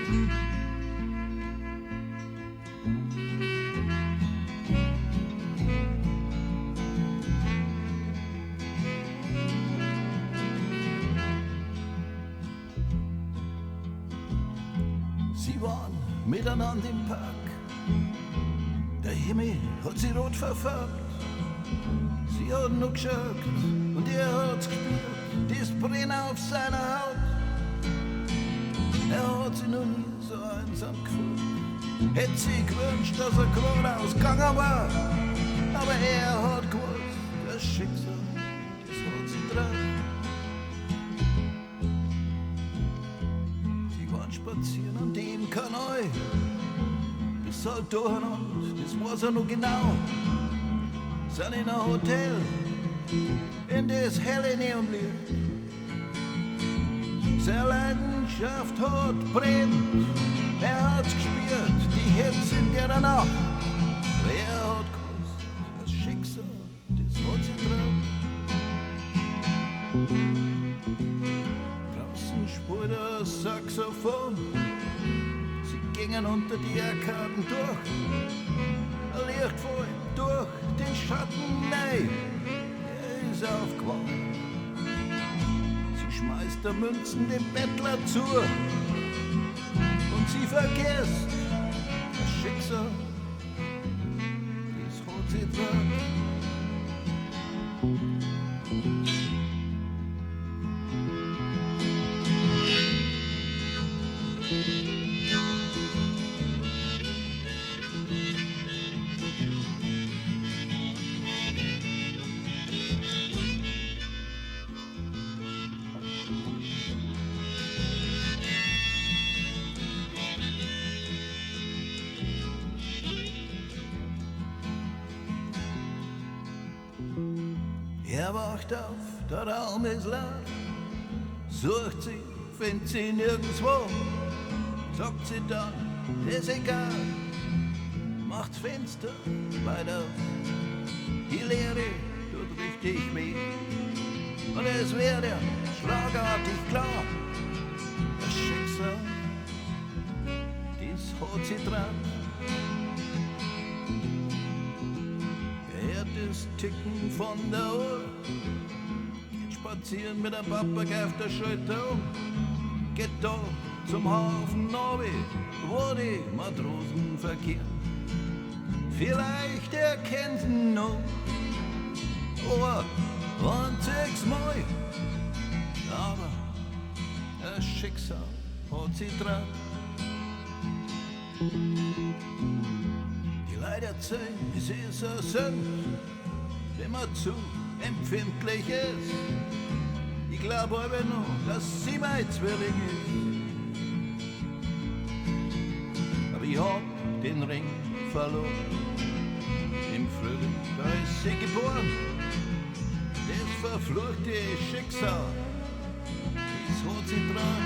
Sie waren miteinander im Park. Der Himmel hat sie rot verfärbt. Sie hat nur geschaut und er hat's gespürt, das Brennen auf seiner Haut. Er hat sie noch nie so einsam gefühlt. Hätte sie gewünscht, dass er geradeaus gegangen war. Aber er hat gewusst, das Schicksal, das hat sie drauf. Sie waren spazieren an dem Kanal. Bis halt durcheinander, das weiß er noch genau. Sind in ein Hotel, in das helle Neonlicht. Seine Leidenschaft hat brennt, er hat's gespürt, die Hitze in der Nacht. Er hat gewusst, das Schicksal, das hat sie drauf. Draußen spielt das Saxophon, sie gingen unter die Arkaden durch. Ein Lichtfall durch den Schatten, nein, er ist aufgewacht. Sie schmeißt der Münzen dem Bettler zu und sie vergisst das Schicksal, das hat sie drauf. Er wacht auf, der Raum ist leer, sucht sie, findet sie nirgendwo, sagt sie dann, ist egal, macht Fenster weiter auf, die Leere tut richtig weh, und es wird ihr schlagartig klar, das Schicksal, dies hat sie dran. Das Ticken von der Uhr, geht spazieren mit der Papa auf der Schulter um, geht da zum Hafen Norway, wo die Matrosen verkehren. Vielleicht erkennt sie noch, aber 20 Mal, aber das Schicksal hat sie dran. Die Leute erzählen, es ist ein Sünd, wenn man zu empfindlich ist. Ich glaube aber noch, dass sie mein Zwilling ist. Aber ich hab den Ring verloren. Im Frühling, da ist sie geboren. Das verfluchte Schicksal, das hat sie dran.